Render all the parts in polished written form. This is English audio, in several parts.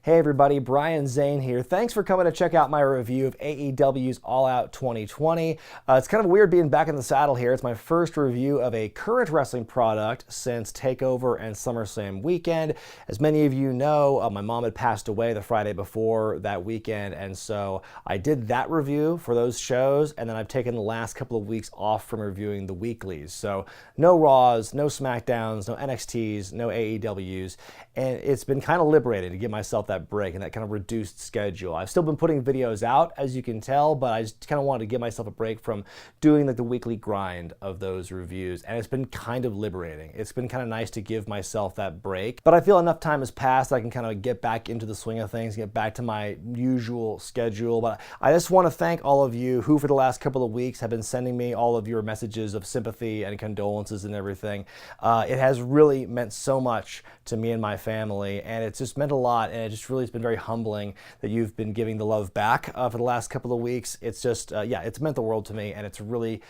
Hey everybody, Brian Zane here. Thanks for coming to check out my review of AEW's All Out 2020. It's kind of weird being back in the saddle here. It's my first review of a current wrestling product since TakeOver and SummerSlam weekend. As many of you know, my mom had passed away the Friday before that weekend, and so I did that review for those shows, and then I've taken the last couple of weeks off from reviewing the weeklies. So no Raws, no SmackDowns, no NXTs, no AEWs, and it's been kind of liberating to give myself that break and that kind of reduced schedule. I've still been putting videos out, as you can tell, but I just kind of wanted to give myself a break from doing the weekly grind of those reviews, and it's been kind of liberating. It's been kind of nice to give myself that break, but I feel enough time has passed that I can kind of get back into the swing of things, get back to my usual schedule. But I just want to thank all of you who for the last couple of weeks have been sending me all of your messages of sympathy and condolences and everything. It has really meant so much to me and my family, and it's just meant a lot, and it just really has been very humbling that you've been giving the love back for the last couple of weeks. It's just, yeah, it's meant the world to me, and it's really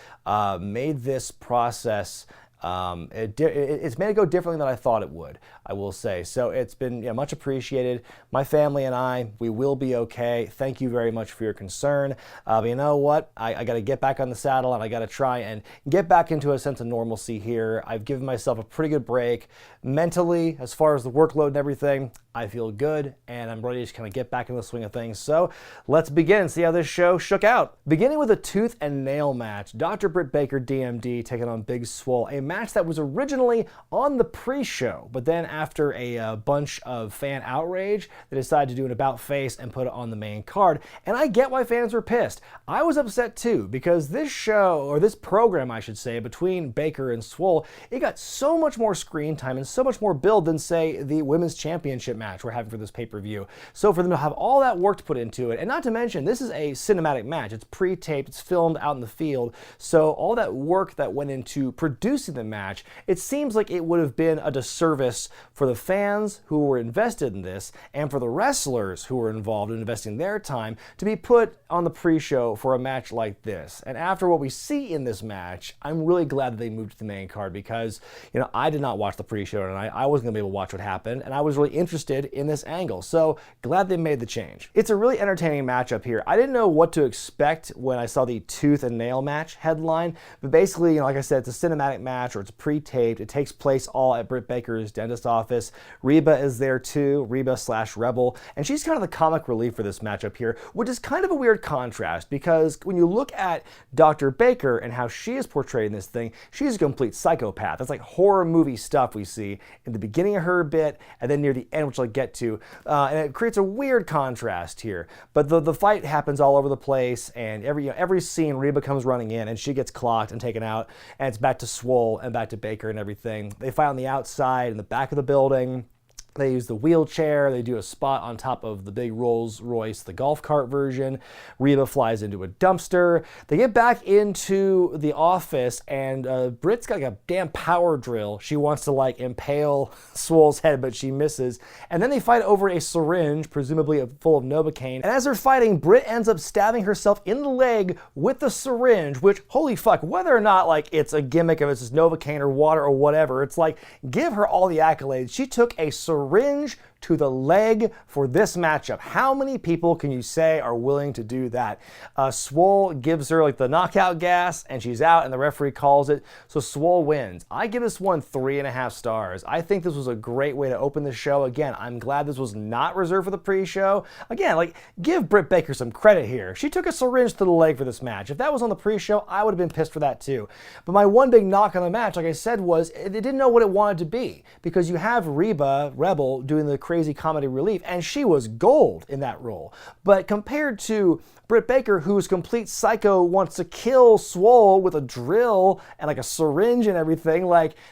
made this process, it's made it go differently than I thought it would, I will say. So it's been much appreciated. My family and I, we will be okay. Thank you very much for your concern. But you know what? I got to get back on the saddle, and I got to try and get back into a sense of normalcy here. I've given myself a pretty good break. Mentally, as far as the workload and everything, I feel good, and I'm ready to kind of get back in the swing of things. So let's begin and see how this show shook out. Beginning with a tooth and nail match, Dr. Britt Baker, DMD, taking on Big Swole, a match that was originally on the pre-show, but then after a bunch of fan outrage, they decided to do an about face and put it on the main card. And I get why fans were pissed. I was upset too, because this show, or this program I should say, between Baker and Swole, it got so much more screen time and so much more build than, say, the Women's Championship match we're having for this pay-per-view. So for them to have all that work to put into it, and not to mention, this is a cinematic match. It's pre-taped, it's filmed out in the field, so all that work that went into producing the match, it seems like it would have been a disservice for the fans who were invested in this, and for the wrestlers who were involved in investing their time, to be put on the pre-show for a match like this. And after what we see in this match, I'm really glad that they moved to the main card, because, I did not watch the pre-show tonight. I wasn't going to be able to watch what happened, and I was really interested in this angle. So glad they made the change. It's a really entertaining matchup here. I didn't know what to expect when I saw the tooth and nail match headline, but basically, like I said, it's a cinematic match, or it's pre-taped. It takes place all at Britt Baker's dentist office. Reba is there too, Reba/Rebel, and she's kind of the comic relief for this matchup here, which is kind of a weird contrast, because when you look at Dr. Baker and how she is portrayed in this thing, she's a complete psychopath. That's like horror movie stuff we see in the beginning of her bit, and then near the end, which I'll get to, and it creates a weird contrast here. But the fight happens all over the place, and every scene, Reba comes running in, and she gets clocked and taken out, and it's back to Swole and back to Baker and everything. They fight on the outside in the back of the building. They use the wheelchair. They do a spot on top of the big Rolls Royce, the golf cart version. Reba flies into a dumpster. They get back into the office, and Britt's got like a damn power drill. She wants to impale Swole's head, but she misses. And then they fight over a syringe, presumably full of Novocaine. And as they're fighting, Britt ends up stabbing herself in the leg with the syringe, which, holy fuck, whether or not it's a gimmick, if it's just Novocaine or water or whatever, it's give her all the accolades. She took a syringe to the leg for this matchup. How many people can you say are willing to do that? Swole gives her the knockout gas, and she's out, and the referee calls it, so Swole wins. I give this one 3.5 stars. I think this was a great way to open the show. Again, I'm glad this was not reserved for the pre-show. Again, give Britt Baker some credit here. She took a syringe to the leg for this match. If that was on the pre-show, I would have been pissed for that too. But my one big knock on the match, like I said, was it didn't know what it wanted to be, because you have Rebel doing the crazy comedy relief, and she was gold in that role. But compared to Britt Baker, who's complete psycho, wants to kill Swole with a drill and a syringe and everything,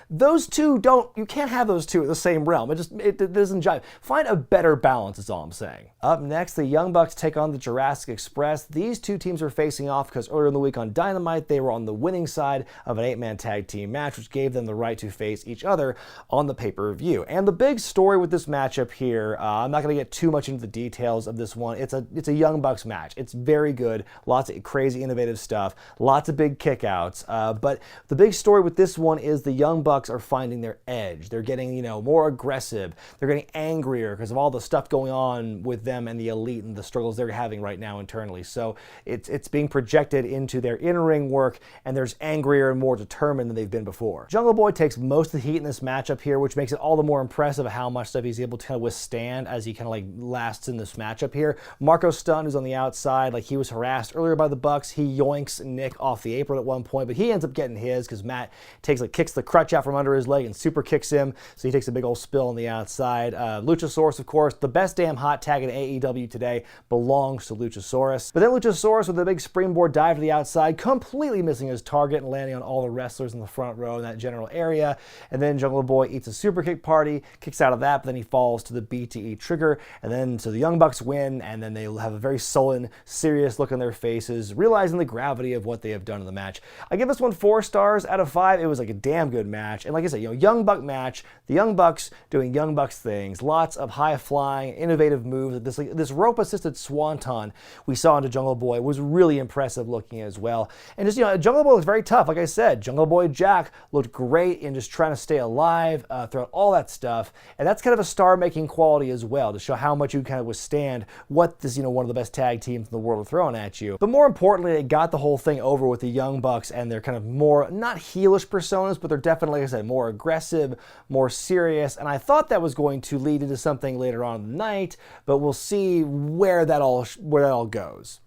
those two you can't have those two in the same realm. It doesn't jive. Find a better balance is all I'm saying. Up next, the Young Bucks take on the Jurassic Express. These two teams are facing off because earlier in the week on Dynamite, they were on the winning side of an 8-man tag team match, which gave them the right to face each other on the pay-per-view. And the big story with this matchup matchup here. I'm not going to get too much into the details of this one. It's a Young Bucks match. It's very good. Lots of crazy, innovative stuff. Lots of big kickouts. But the big story with this one is the Young Bucks are finding their edge. They're getting, you know, more aggressive. They're getting angrier because of all the stuff going on with them and the Elite and the struggles they're having right now internally. So it's being projected into their in-ring work, and they're angrier and more determined than they've been before. Jungle Boy takes most of the heat in this matchup here, which makes it all the more impressive how much stuff he's able to kind of withstand as he kind of like lasts in this matchup here. Marco Stunt, who's on the outside, like he was harassed earlier by the Bucks. He yoinks Nick off the apron at one point, but he ends up getting his because Matt kicks the crutch out from under his leg and super kicks him, so he takes a big old spill on the outside. Luchasaurus, of course, the best damn hot tag in AEW today, belongs to Luchasaurus. But then Luchasaurus with a big springboard dive to the outside, completely missing his target and landing on all the wrestlers in the front row in that general area. And then Jungle Boy eats a super kick party, kicks out of that, but then he falls to the BTE trigger. And then so the Young Bucks win, and then they have a very sullen, serious look on their faces, realizing the gravity of what they have done in the match. I give this one 4 stars out of 5. It was like a damn good match. And like I said, you know, Young Buck match, the Young Bucks doing Young Bucks things, lots of high-flying, innovative moves. This rope-assisted swanton we saw into Jungle Boy was really impressive looking as well. And just, you know, Jungle Boy was very tough. Like I said, Jungle Boy Jack looked great in just trying to stay alive throughout all that stuff. And that's kind of a star-making quality as well, to show how much you kind of withstand what this, you know, one of the best tag teams in the world are throwing at you. But more importantly, it got the whole thing over with the Young Bucks and their kind of more, not heelish personas, but they're definitely, like I said, more aggressive, more serious. And I thought that was going to lead into something later on in the night, but we'll see where that all goes.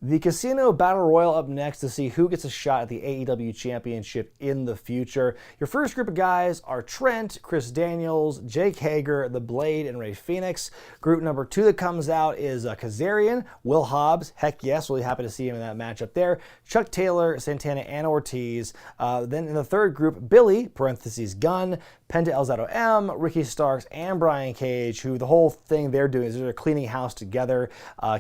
The Casino Battle Royal up next to see who gets a shot at the AEW Championship in the future. Your first group of guys are Trent, Chris Daniels, Jake Hager, The Blade, and Rey Fenix. Group number 2 that comes out is Kazarian, Will Hobbs. Heck yes, really happy to see him in that matchup there. Chuck Taylor, Santana, and Ortiz. Then in the third group, Billy, parentheses Gunn, Penta El Zero M, Ricky Starks, and Brian Cage, who the whole thing they're doing is they're cleaning house together.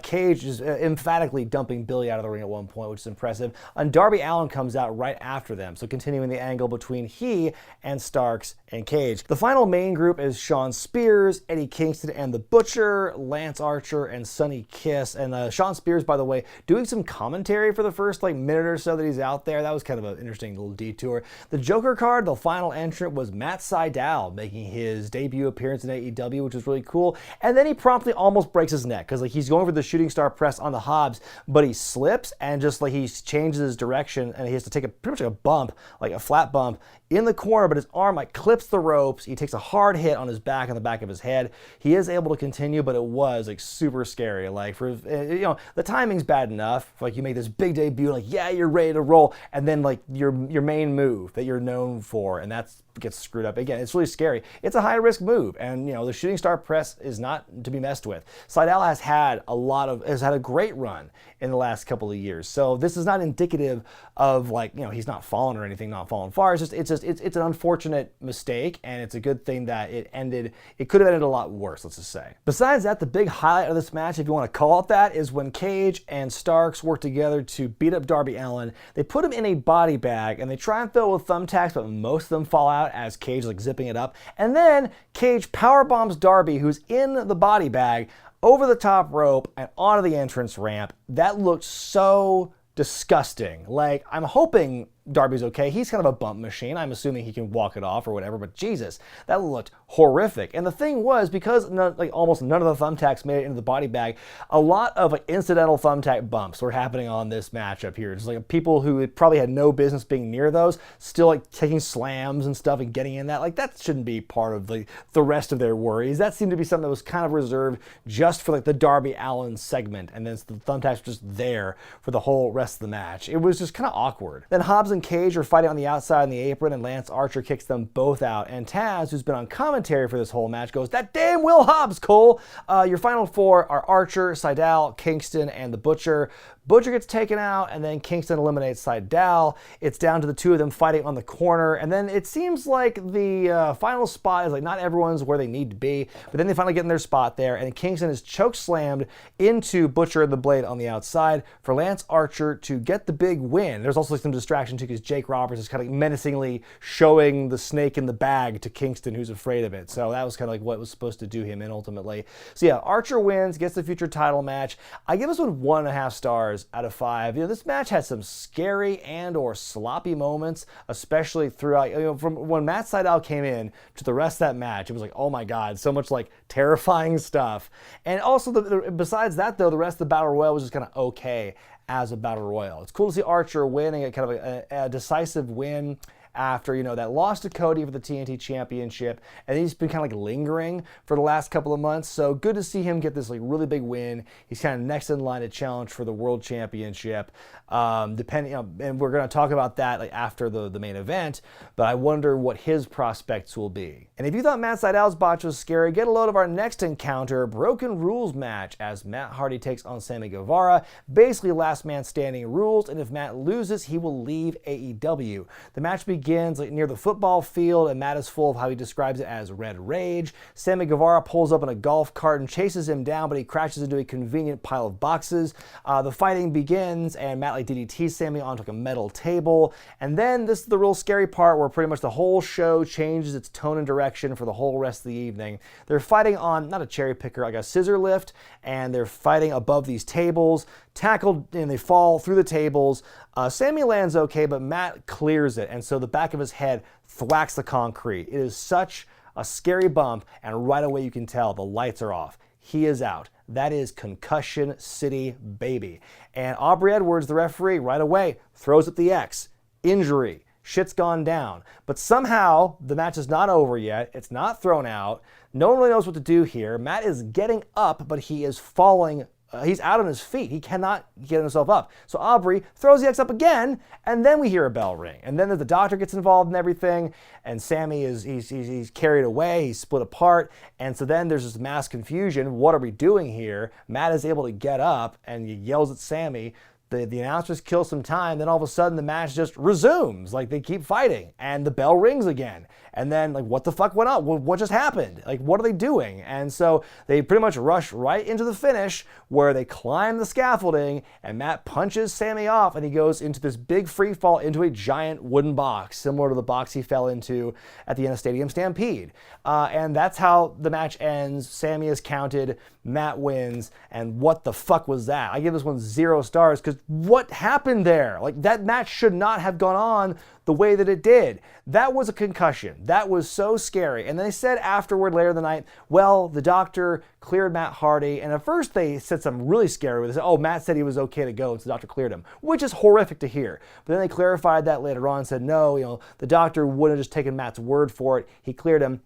Cage is emphatically dumping Billy out of the ring at one point, which is impressive. And Darby Allin comes out right after them, so continuing the angle between he and Starks and Cage. The final main group is Shawn Spears, Eddie Kingston and The Butcher, Lance Archer, and Sonny Kiss. And Shawn Spears, by the way, doing some commentary for the first minute or so that he's out there. That was kind of an interesting little detour. The Joker card, the final entrant, was Matt Sydal making his debut appearance in AEW, which was really cool. And then he promptly almost breaks his neck because he's going for the shooting star press on the Hobbs, but he slips and just he changes his direction and he has to take pretty much a bump, like a flat bump in the corner, but his arm clips the ropes. He takes a hard hit on his back and the back of his head. He is able to continue, but it was super scary. For the timing's bad enough. You make this big debut, yeah, you're ready to roll, and then your main move that you're known for, and that gets screwed up again. It's really scary. It's a high risk move, and the shooting star press is not to be messed with. Sydal has had a great run in the last couple of years, so this is not indicative of he's not fallen or anything, not fallen far. It's an unfortunate mistake, and it's a good thing that it could have ended a lot worse, let's just say. Besides that, the big highlight of this match, if you want to call it that, is when Cage and Starks work together to beat up Darby Allin. They put him in a body bag, and they try and fill it with thumbtacks, but most of them fall out as Cage zipping it up. And then Cage powerbombs Darby, who's in the body bag, over the top rope and onto the entrance ramp. That looked so disgusting. I'm hoping Darby's okay. He's kind of a bump machine. I'm assuming he can walk it off or whatever, but Jesus, that looked horrific. And the thing was, because almost none of the thumbtacks made it into the body bag, a lot of incidental thumbtack bumps were happening on this matchup here. Just people who probably had no business being near those, still taking slams and stuff and getting in that. That shouldn't be part of the rest of their worries. That seemed to be something that was kind of reserved just for the Darby Allin segment, and then the thumbtacks were just there for the whole rest of the match. It was just kind of awkward. Then Hobbs and Cage are fighting on the outside in the apron, and Lance Archer kicks them both out. And Taz, who's been on commentary for this whole match, goes, "That damn Will Hobbs, Cole!" Your final 4 are Archer, Sydal, Kingston, and The Butcher. Butcher gets taken out, and then Kingston eliminates Sydal. It's down to the two of them fighting on the corner, and then it seems like the final spot is like not everyone's where they need to be, but then they finally get in their spot there, and Kingston is choke slammed into Butcher and the Blade on the outside for Lance Archer to get the big win. There's also some distraction too because Jake Roberts is kind of menacingly showing the snake in the bag to Kingston, who's afraid of it. So that was kind of like what was supposed to do him in ultimately. So yeah, Archer wins, gets the future title match. I give this one 1.5 stars out of 5. You know, this match had some scary and or sloppy moments, especially throughout, you know, from when Matt Sydal came in to the rest of that match. It was like, oh my God, so much like terrifying stuff. And also, besides that though, the rest of the Battle Royal was just kind of okay as a Battle Royal. It's cool to see Archer winning a kind of a decisive win after, you know, that loss to Cody for the TNT Championship, and he's been kind of like lingering for the last couple of months. So good to see him get this like really big win. He's kind of next in line to challenge for the World Championship. Depending, you know, and we're going to talk about that like after the main event. But I wonder what his prospects will be. And if you thought Matt Sydal's botch was scary, get a load of our next encounter, Broken Rules match, as Matt Hardy takes on Sammy Guevara. Basically, last man standing rules, and if Matt loses, he will leave AEW. The match begins like near the football field, and Matt is full of how he describes it as red rage. Sammy Guevara pulls up in a golf cart and chases him down, but he crashes into a convenient pile of boxes. The fighting begins, and Matt like DDTs Sammy onto like a metal table. And then this is the real scary part where pretty much the whole show changes its tone and direction for the whole rest of the evening. They're fighting on, not a cherry picker, like a scissor lift, and they're fighting above these tables, tackled, and they fall through the tables. Sammy lands okay, but Matt clears it, and so the back of his head thwacks the concrete. It is such a scary bump, and right away you can tell the lights are off. He is out. That is Concussion City, baby. And Aubrey Edwards, the referee, right away throws up the X. Injury. Shit's gone down. But somehow the match is not over yet. It's not thrown out. No one really knows what to do here. Matt is getting up, but he is falling. He's out on his feet. He cannot get himself up. So Aubrey throws the X up again, and then we hear a bell ring. And then the doctor gets involved in everything, and Sammy he's carried away. He's split apart. And so then there's this mass confusion. What are we doing here? Matt is able to get up, and he yells at Sammy. The announcers kill some time, then all of a sudden the match just resumes. Like, they keep fighting, and the bell rings again. And then, like, what the fuck went on? What just happened? Like, what are they doing? And so they pretty much rush right into the finish where they climb the scaffolding, and Matt punches Sammy off, and he goes into this big free fall into a giant wooden box, similar to the box he fell into at the end of Stadium Stampede. And that's how the match ends. Sammy is counted, Matt wins, and what the fuck was that? I give this one 0 stars because what happened there? Like, that match should not have gone on the way that it did. That was a concussion. That was so scary. And then they said afterward, later in the night, well, the doctor cleared Matt Hardy. And at first they said something really scary. They said, oh, Matt said he was okay to go, so the doctor cleared him, which is horrific to hear. But then they clarified that later on and said, no, you know, the doctor wouldn't have just taken Matt's word for it. He cleared him.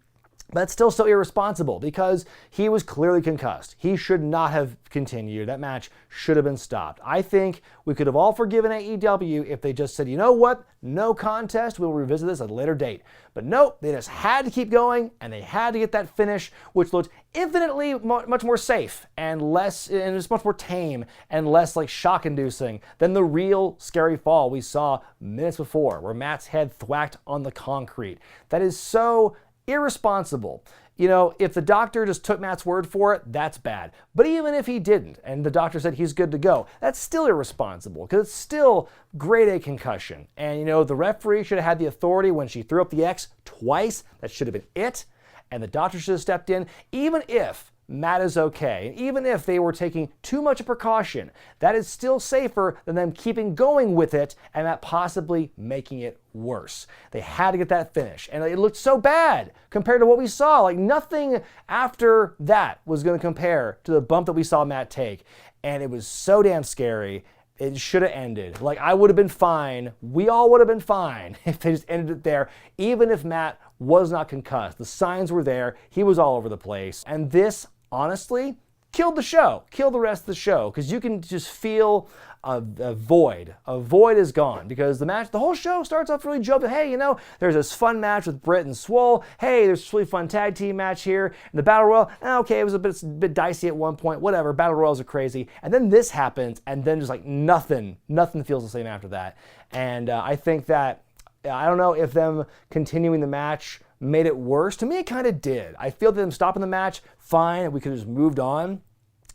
But it's still so irresponsible because he was clearly concussed. He should not have continued. That match should have been stopped. I think we could have all forgiven AEW if they just said, you know what, no contest, we'll revisit this at a later date. But nope, they just had to keep going, and they had to get that finish, which looked infinitely much more safe and less, and it's much more tame and less like shock-inducing than the real scary fall we saw minutes before, where Matt's head thwacked on the concrete. That is so irresponsible. You know, if the doctor just took Matt's word for it, that's bad. But even if he didn't, and the doctor said he's good to go, that's still irresponsible because it's still grade A concussion. And, you know, the referee should have had the authority when she threw up the X twice. That should have been it. And the doctor should have stepped in, even if Matt is okay. And even if they were taking too much of precaution, that is still safer than them keeping going with it and that possibly making it worse. They had to get that finish. And it looked so bad compared to what we saw. Like, nothing after that was going to compare to the bump that we saw Matt take. And it was so damn scary. It should have ended. Like, I would have been fine. We all would have been fine if they just ended it there, even if Matt was not concussed. The signs were there. He was all over the place. And this, honestly, killed the show. Killed the rest of the show. Because you can just feel a void. A void is gone because the whole show starts off really jovial. Hey, you know, there's this fun match with Britt and Swole. Hey, there's this really fun tag team match here. And the Battle Royal, okay, it was a bit dicey at one point. Whatever, Battle Royals are crazy. And then this happens, and then just like nothing feels the same after that. And I think that, I don't know if them continuing the match made it worse. To me, it kind of did. I feel that them stopping the match, fine, we could have just moved on,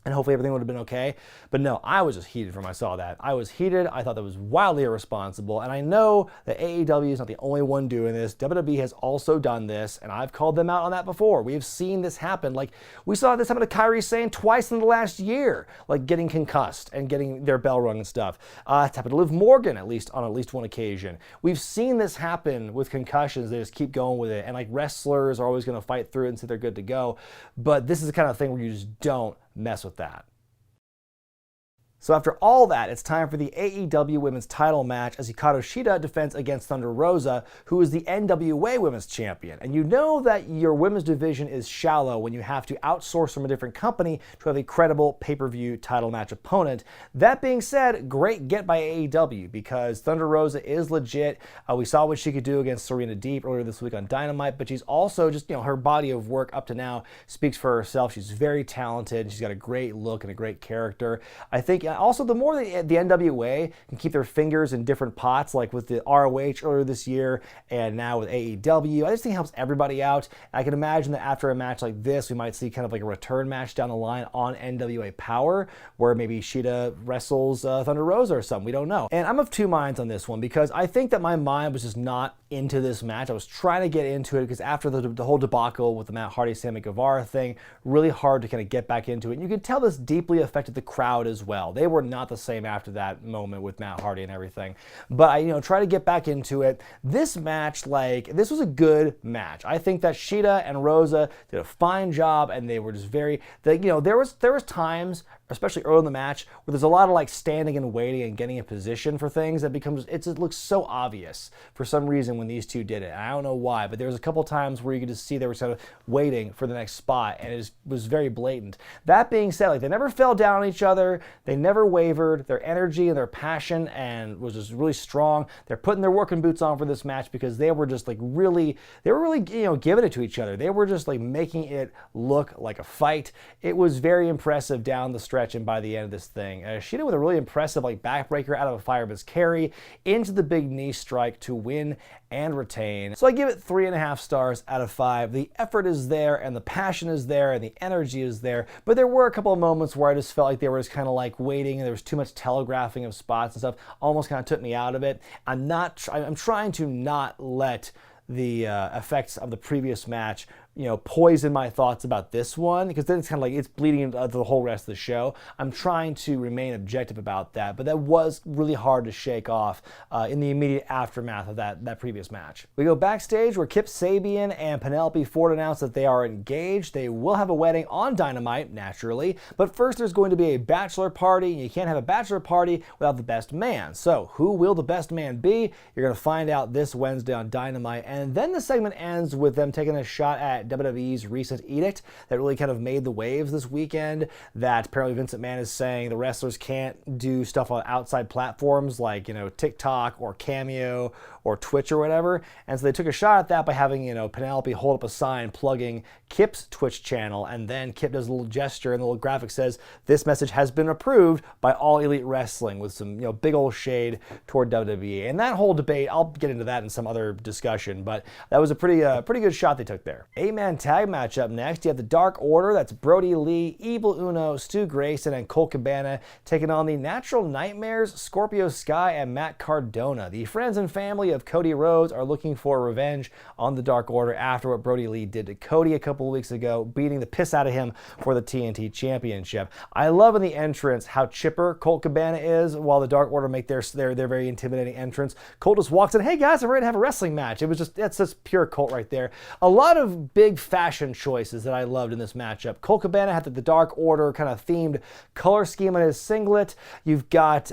and hopefully everything would have been okay. But no, I was just heated when I saw that. I was heated. I thought that was wildly irresponsible. And I know that AEW is not the only one doing this. WWE has also done this, and I've called them out on that before. We've seen this happen. Like, we saw this happen to Kairi Sane twice in the last year, like getting concussed and getting their bell rung and stuff. It's happened to Liv Morgan on at least one occasion. We've seen this happen with concussions. They just keep going with it. And like, wrestlers are always going to fight through it and say they're good to go. But this is the kind of thing where you just don't mess with that. So after all that, it's time for the AEW Women's title match as Hikaru Shida defends against Thunder Rosa, who is the NWA Women's Champion. And you know that your women's division is shallow when you have to outsource from a different company to have a credible pay-per-view title match opponent. That being said, great get by AEW because Thunder Rosa is legit. We saw what she could do against Serena Deeb earlier this week on Dynamite, but she's also just, her body of work up to now speaks for herself. She's very talented. She's got a great look and a great character. I think also, the more the NWA can keep their fingers in different pots, like with the ROH earlier this year and now with AEW, I just think it helps everybody out. I can imagine that after a match like this, we might see kind of like a return match down the line on NWA Power, where maybe Shida wrestles Thunder Rosa or something. We don't know. And I'm of two minds on this one because I think that my mind was just not into this match. I was trying to get into it because after the whole debacle with the Matt Hardy, Sammy Guevara thing, really hard to kind of get back into it. And you could tell this deeply affected the crowd as well. They were not the same after that moment with Matt Hardy and everything. But I, try to get back into it. This match, this was a good match. I think that Shida and Rosa did a fine job, and they were just very, there was times, especially early in the match, where there's a lot of like standing and waiting and getting in position for things that it looks so obvious for some reason when these two did it. And I don't know why, but there was a couple times where you could just see they were sort of waiting for the next spot, and it was very blatant. That being said, they never fell down on each other. They never wavered. Their energy and their passion and was just really strong. They're putting their working boots on for this match because they were just really giving it to each other. They were just like making it look like a fight. It was very impressive down the stretch. And by the end of this thing, Shida with a really impressive backbreaker out of a fireman's carry into the big knee strike to win and retain. So I give it 3.5 stars out of 5. The effort is there, and the passion is there, and the energy is there. But there were a couple of moments where I just felt like they were just kind of like waiting, and there was too much telegraphing of spots and stuff. Almost kind of took me out of it. I'm trying to not let the effects of the previous match poison my thoughts about this one, because then it's kind of like it's bleeding into the whole rest of the show. I'm trying to remain objective about that, but that was really hard to shake off in the immediate aftermath of that previous match. We go backstage where Kip Sabian and Penelope Ford announce that they are engaged. They will have a wedding on Dynamite, naturally, but first there's going to be a bachelor party, and you can't have a bachelor party without the best man. So who will the best man be? You're going to find out this Wednesday on Dynamite, and then the segment ends with them taking a shot at WWE's recent edict that really kind of made the waves this weekend, that apparently Vince McMahon is saying the wrestlers can't do stuff on outside platforms like, TikTok or Cameo or Twitch or whatever. And so they took a shot at that by having, Penelope hold up a sign plugging Kip's Twitch channel, and then Kip does a little gesture and the little graphic says, "This message has been approved by All Elite Wrestling," with some, big old shade toward WWE. And that whole debate, I'll get into that in some other discussion, but that was a pretty good shot they took there. 8-man tag match up next. You have the Dark Order. That's Brody Lee, Evil Uno, Stu Grayson, and Colt Cabana taking on the Natural Nightmares, Scorpio Sky, and Matt Cardona. The friends and family of Cody Rhodes are looking for revenge on the Dark Order after what Brody Lee did to Cody a couple of weeks ago, beating the piss out of him for the TNT Championship. I love in the entrance how chipper Colt Cabana is while the Dark Order make their very intimidating entrance. Colt just walks in, "Hey guys, I'm ready to have a wrestling match." That's just pure Colt right there. A lot of big fashion choices that I loved in this matchup. Colt Cabana had the Dark Order kind of themed color scheme on his singlet. You've got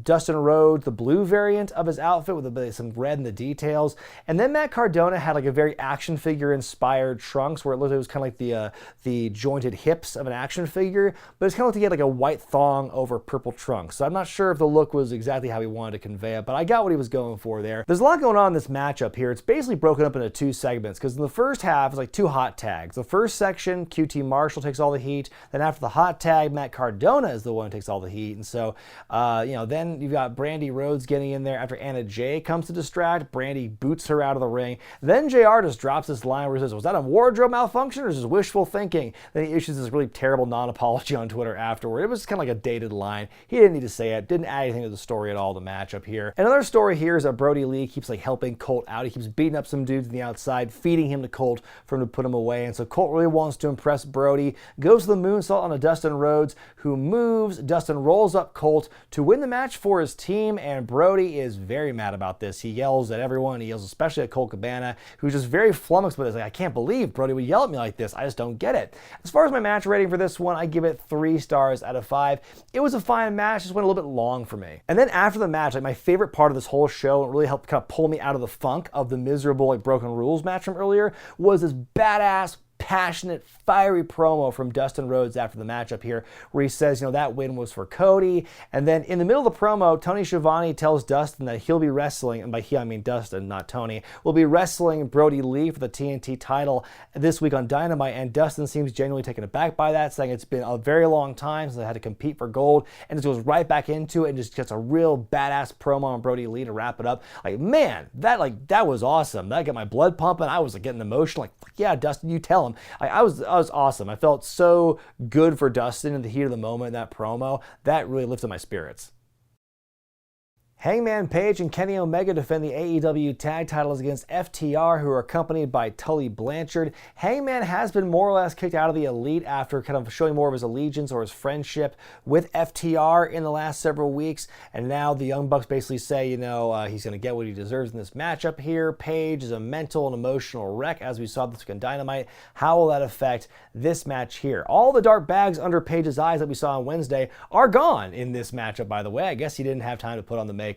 Dustin Rhodes, the blue variant of his outfit with some and read in the details. And then Matt Cardona had like a very action figure inspired trunks where it looked like it was kind of like the jointed hips of an action figure, but it's kind of like he had like a white thong over purple trunks. So I'm not sure if the look was exactly how he wanted to convey it, but I got what he was going for there. There's a lot going on in this matchup here. It's basically broken up into two segments because in the first half it's like two hot tags. The first section, QT Marshall takes all the heat. Then after the hot tag, Matt Cardona is the one who takes all the heat. And so, then you've got Brandy Rhodes getting in there after Anna Jay comes to distract. Brandy boots her out of the ring. Then JR just drops this line where he says, was that a wardrobe malfunction or is this wishful thinking? Then he issues this really terrible non-apology on Twitter afterward. It was kind of like a dated line. He didn't need to say it. Didn't add anything to the story at all, the matchup here. Another story here is that Brody Lee keeps like helping Colt out. He keeps beating up some dudes on the outside, feeding him to Colt for him to put him away. And so Colt really wants to impress Brody, goes to the moonsault on a Dustin Rhodes, who moves. Dustin rolls up Colt to win the match for his team, and Brody is very mad about this. He yells at everyone. He yells especially at Colt Cabana, who's just very flummoxed with this. Like, I can't believe Brody would yell at me like this. I just don't get it. As far as my match rating for this one, I give it 3 stars out of 5. It was a fine match, just went a little bit long for me. And then after the match, like my favorite part of this whole show, and really helped kind of pull me out of the funk of the miserable like Broken Rules match from earlier, was this badass, passionate, fiery promo from Dustin Rhodes after the matchup here, where he says, that win was for Cody. And then in the middle of the promo, Tony Schiavone tells Dustin that he'll be wrestling, and by he I mean Dustin, not Tony, will be wrestling Brody Lee for the TNT title this week on Dynamite. And Dustin seems genuinely taken aback by that, saying it's been a very long time since I had to compete for gold, and just goes right back into it and just gets a real badass promo on Brody Lee to wrap it up. Like, man, that was awesome. That got my blood pumping. I was like getting emotional. Like, yeah, Dustin, you tell him. I was awesome. I felt so good for Dustin in the heat of the moment in that promo. That really lifted my spirits. Hangman Page and Kenny Omega defend the AEW tag titles against FTR, who are accompanied by Tully Blanchard. Hangman has been more or less kicked out of the Elite after kind of showing more of his allegiance or his friendship with FTR in the last several weeks. And now the Young Bucks basically say, he's going to get what he deserves in this matchup here. Page is a mental and emotional wreck, as we saw this week on Dynamite. How will that affect this match here? All the dark bags under Page's eyes that we saw on Wednesday are gone in this matchup, by the way. I guess he didn't have time to put on the makeup.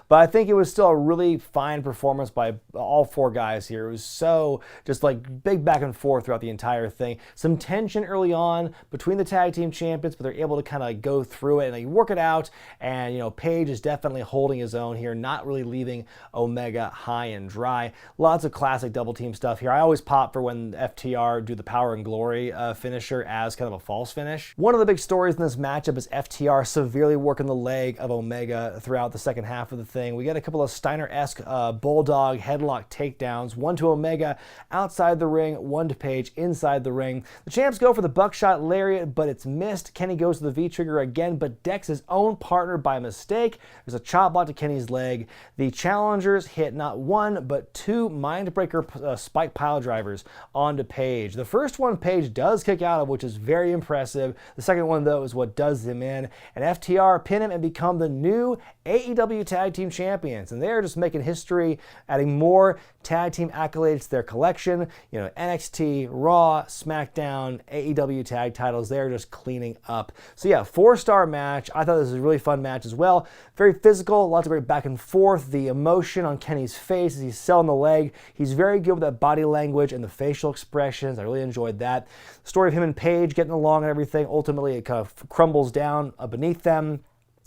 But I think it was still a really fine performance by all 4 guys here. It was so just like big back and forth throughout the entire thing. Some tension early on between the tag team champions, but they're able to kind of go through it and they work it out. And, Page is definitely holding his own here, not really leaving Omega high and dry. Lots of classic double team stuff here. I always pop for when FTR do the Power and Glory finisher as kind of a false finish. One of the big stories in this matchup is FTR severely working the leg of Omega throughout the second half of the thing. We get a couple of Steiner-esque bulldog headlock takedowns, one to Omega outside the ring, one to Page inside the ring. The champs go for the buckshot lariat, but it's missed. Kenny goes to the V-trigger again, but decks his own partner by mistake. There's a chop block to Kenny's leg. The challengers hit not 1, but 2 mindbreaker spike pile drivers onto Page. The first one Page does kick out of, which is very impressive. The second one, though, is what does him in. And FTR pin him and become the new AEW Tag Team Champions, and they're just making history, adding more tag team accolades to their collection. NXT, Raw, SmackDown, AEW tag titles, they're just cleaning up. So yeah, 4-star match. I thought this was a really fun match as well. Very physical, lots of great back and forth. The emotion on Kenny's face as he's selling the leg. He's very good with that body language and the facial expressions. I really enjoyed that. The story of him and Paige getting along and everything, ultimately it kind of crumbles down beneath them.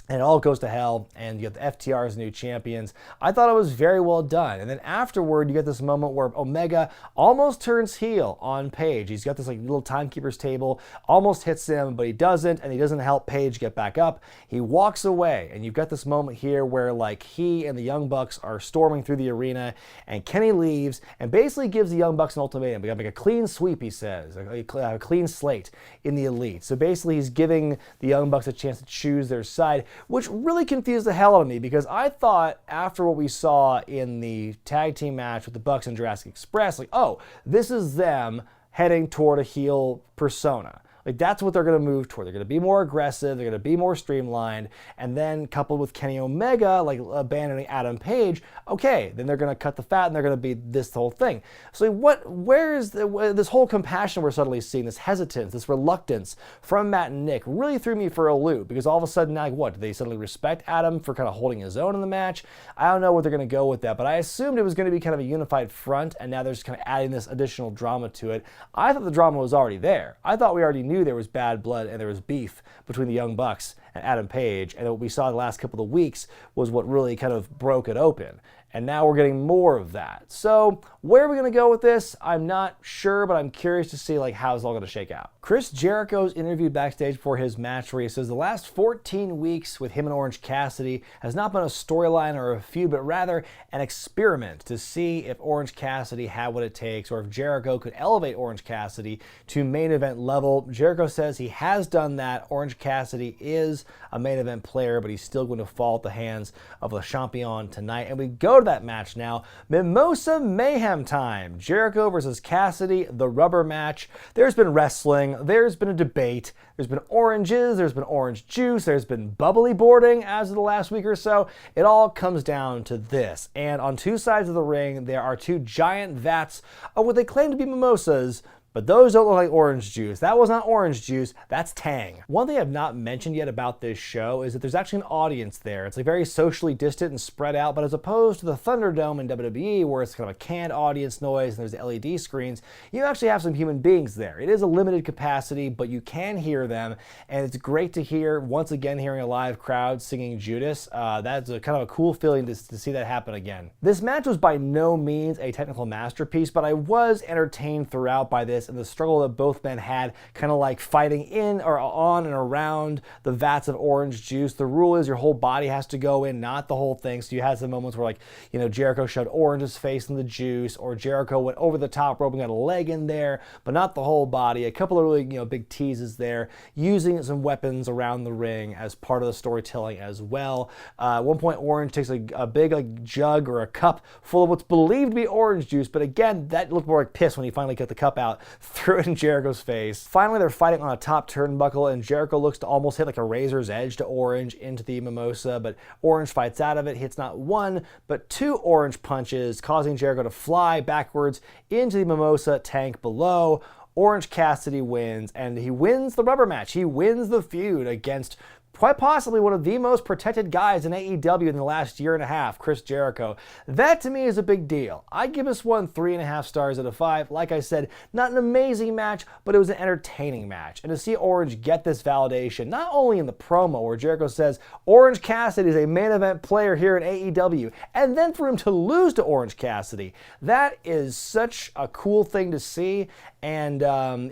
And it all goes to hell, and you get the FTR as new champions. I thought it was very well done. And then afterward, you get this moment where Omega almost turns heel on Page. He's got this like little timekeeper's table, almost hits him, but he doesn't, and he doesn't help Page get back up. He walks away, and you've got this moment here where like he and the Young Bucks are storming through the arena, and Kenny leaves and basically gives the Young Bucks an ultimatum. We got to make a clean sweep, he says, a clean slate in the Elite. So basically, he's giving the Young Bucks a chance to choose their side, which really confused the hell out of me because I thought after what we saw in the tag team match with the Bucks and Jurassic Express, like, oh, this is them heading toward a heel persona. Like, that's what they're going to move toward. They're going to be more aggressive. They're going to be more streamlined. And then coupled with Kenny Omega, like abandoning Adam Page, okay, then they're going to cut the fat and they're going to be this whole thing. So where is this whole compassion we're suddenly seeing, this hesitance, this reluctance from Matt and Nick really threw me for a loop, because all of a sudden, now, like, what, do they suddenly respect Adam for kind of holding his own in the match? I don't know where they're going to go with that, but I assumed it was going to be kind of a unified front, and now they're just kind of adding this additional drama to it. I thought the drama was already there. I thought we already knew there was bad blood and there was beef between the Young Bucks and Adam Page, and what we saw the last couple of weeks was what really kind of broke it open. And now we're getting more of that. So where are we going to go with this? I'm not sure, but I'm curious to see like how it's all going to shake out. Chris Jericho's interviewed backstage before his match, where he says the last 14 weeks with him and Orange Cassidy has not been a storyline or a feud, but rather an experiment to see if Orange Cassidy had what it takes, or if Jericho could elevate Orange Cassidy to main event level. Jericho says he has done that. Orange Cassidy is a main event player, but he's still going to fall at the hands of the champion tonight. And we go to that match now. Mimosa Mayhem time. Jericho versus Cassidy, the rubber match. There's been wrestling. There's been a debate. There's been oranges. There's been orange juice. There's been bubbly boarding as of the last week or so. It all comes down to this. And on two sides of the ring, there are two giant vats of what they claim to be mimosas, but those don't look like orange juice. That was not orange juice, that's Tang. One thing I've not mentioned yet about this show is that there's actually an audience there. It's like very socially distant and spread out, but as opposed to the Thunderdome in WWE, where it's kind of a canned audience noise and there's the LED screens, you actually have some human beings there. It is a limited capacity, but you can hear them, and it's great to hear, once again, hearing a live crowd singing Judas. That's a kind of a cool feeling to see that happen again. This match was by no means a technical masterpiece, but I was entertained throughout by this and the struggle that both men had, kind of like fighting in or on and around the vats of orange juice. The rule is your whole body has to go in, not the whole thing. So you had some moments where, like, you know, Jericho showed Orange's face in the juice, or Jericho went over the top rope and got a leg in there, but not the whole body. A couple of really, big teases there, using some weapons around the ring as part of the storytelling as well. At one point, Orange takes a big jug or a cup full of what's believed to be orange juice, but again, that looked more like piss when he finally got the cup out, threw it in Jericho's face. Finally, they're fighting on a top turnbuckle, and Jericho looks to almost hit like a razor's edge to Orange into the mimosa, but Orange fights out of it, hits not one, but two orange punches, causing Jericho to fly backwards into the mimosa tank below. Orange Cassidy wins, and he wins the rubber match. He wins the feud against quite possibly one of the most protected guys in AEW in the last year and a half, Chris Jericho. That to me is a big deal. I give this one 3.5 stars out of 5. Like I said, not an amazing match, but it was an entertaining match. And to see Orange get this validation, not only in the promo where Jericho says Orange Cassidy is a main event player here at AEW, and then for him to lose to Orange Cassidy, that is such a cool thing to see. And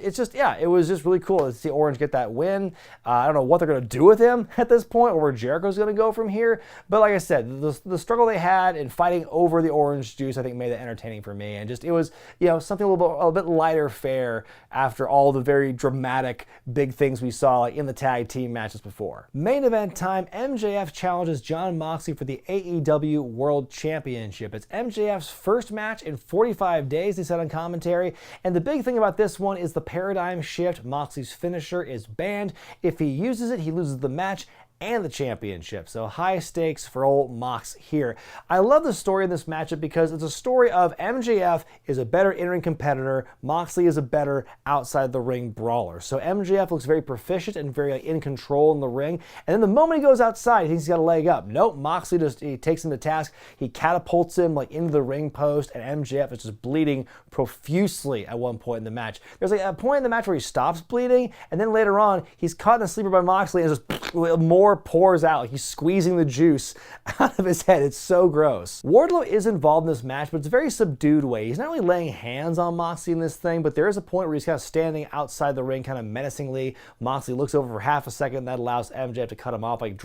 it's just, yeah, it was just really cool to see Orange get that win. I don't know what they're going to do with him at this point, or where Jericho's going to go from here. But like I said, the struggle they had in fighting over the orange juice, I think, made that entertaining for me. And just, it was, something a little bit lighter fare after all the very dramatic big things we saw like in the tag team matches before. Main event time, MJF challenges Jon Moxley for the AEW World Championship. It's MJF's first match in 45 days, they said on commentary. And the big thing about this one is the paradigm shift. Moxley's finisher is banned. If he uses it, he loses the match and the championship. So high stakes for old Mox here. I love the story in this matchup because it's a story of MJF is a better in-ring competitor, Moxley is a better outside the ring brawler. So MJF looks very proficient and very in control in the ring, and then the moment he goes outside, he thinks he's got a leg up. Nope, Moxley he takes him to task, he catapults him like into the ring post, and MJF is just bleeding profusely at one point in the match. There's like a point in the match where he stops bleeding, and then later on, he's caught in a sleeper by Moxley and just more pours out, like he's squeezing the juice out of his head. It's so gross. Wardlow is involved in this match, but it's a very subdued way. He's not really laying hands on Moxley in this thing, but there is a point where he's kind of standing outside the ring kind of menacingly. Moxley looks over for half a second. That allows MJF to cut him off, like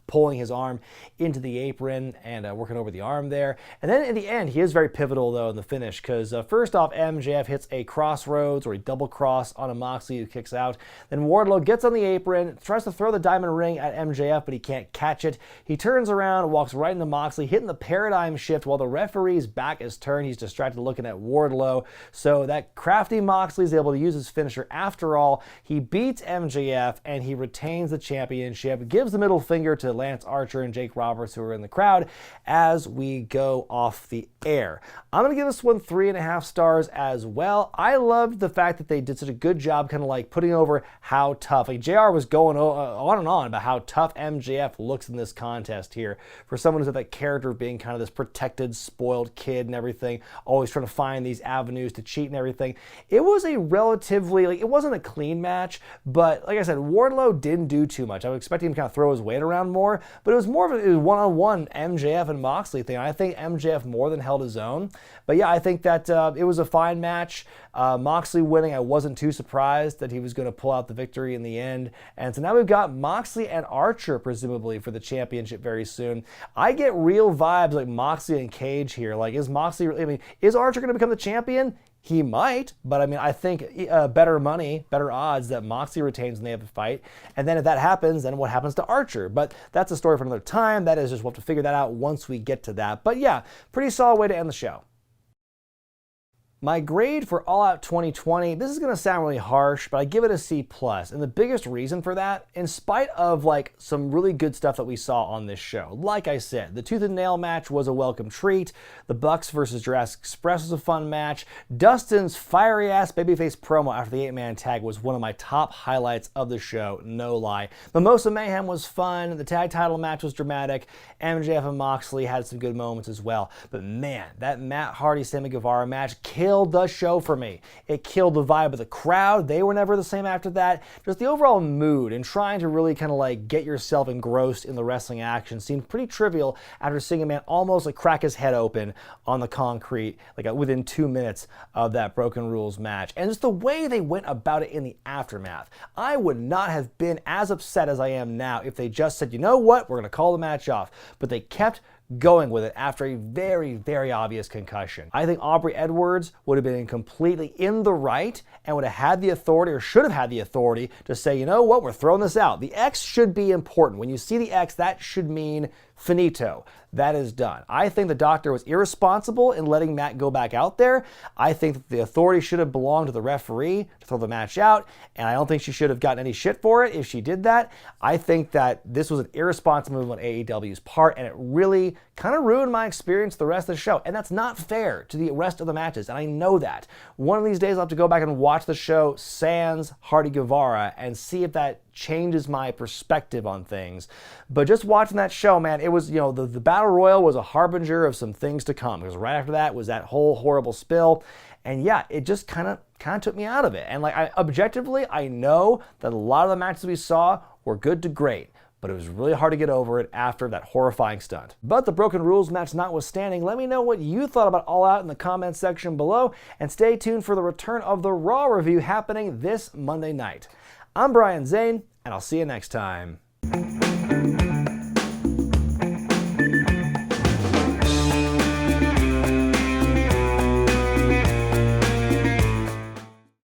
pulling his arm into the apron and working over the arm there. And then in the end, he is very pivotal though in the finish, because first off, MJF hits a crossroads or a double cross on a Moxley who kicks out. Then Wardlow gets on the apron, tries to throw the diamond ring at MJF, but he can't catch it. He turns around, walks right into Moxley, hitting the paradigm shift while the referee's back is turned. He's distracted looking at Wardlow. So that crafty Moxley is able to use his finisher. After all, he beats MJF and he retains the championship, gives the middle finger to Lance Archer and Jake Roberts, who are in the crowd, as we go off the air. I'm going to give this one 3.5 stars as well. I loved the fact that they did such a good job kind of like putting over how tough. Like JR was going on and on about how tough MJF looks in this contest here. For someone who's got that character of being kind of this protected, spoiled kid and everything, always trying to find these avenues to cheat and everything. It was a relatively, like, it wasn't a clean match, but like I said, Wardlow didn't do too much. I was expecting him to kind of throw his weight around more, but it was more of a one-on-one MJF and Moxley thing. I think MJF more than held his own. But yeah, I think that it was a fine match. Moxley winning, I wasn't too surprised that he was going to pull out the victory in the end. And so now we've got Moxley and Archer, presumably, for the championship very soon. I get real vibes like Moxley and Cage here. Like, is Archer going to become the champion? He might, but I mean, I think better money, better odds that Moxley retains when they have a fight. And then if that happens, then what happens to Archer? But that's a story for another time. That is just, we'll have to figure that out once we get to that. But yeah, pretty solid way to end the show. My grade for All Out 2020, this is going to sound really harsh, but I give it a C+. And the biggest reason for that, in spite of like some really good stuff that we saw on this show, like I said, the Tooth and Nail match was a welcome treat. The Bucks versus Jurassic Express was a fun match. Dustin's fiery-ass babyface promo after the 8-man tag was one of my top highlights of the show, no lie. Mimosa Mayhem was fun. The tag title match was dramatic. MJF and Moxley had some good moments as well. But man, that Matt Hardy-Sammy Guevara match killed the show for me. It killed the vibe of the crowd. They were never the same after that. Just the overall mood and trying to really kind of like get yourself engrossed in the wrestling action seemed pretty trivial after seeing a man almost like crack his head open on the concrete like within 2 minutes of that Broken Rules match. And just the way they went about it in the aftermath. I would not have been as upset as I am now if they just said, you know what, we're going to call the match off. But they kept going with it after a very, very obvious concussion. I think Aubrey Edwards would have been completely in the right and would have had the authority, or should have had the authority, to say, you know what, we're throwing this out. The X should be important. When you see the X, that should mean finito. That is done. I think the doctor was irresponsible in letting Matt go back out there. I think that the authority should have belonged to the referee to throw the match out, and I don't think she should have gotten any shit for it if she did that. I think that this was an irresponsible move on AEW's part, and it really kind of ruined my experience the rest of the show, and that's not fair to the rest of the matches, and I know that. One of these days I'll have to go back and watch the show sans Hardy Guevara and see if that changes my perspective on things. But just watching that show, man, it was, you know, the Battle Royal was a harbinger of some things to come, because right after that was that whole horrible spill. And yeah, it just kind of took me out of it. And like, objectively, I know that a lot of the matches we saw were good to great, but it was really hard to get over it after that horrifying stunt. But the Broken Rules match notwithstanding, let me know what you thought about All Out in the comments section below, and stay tuned for the return of the Raw review happening this Monday night. I'm Brian Zane, and I'll see you next time.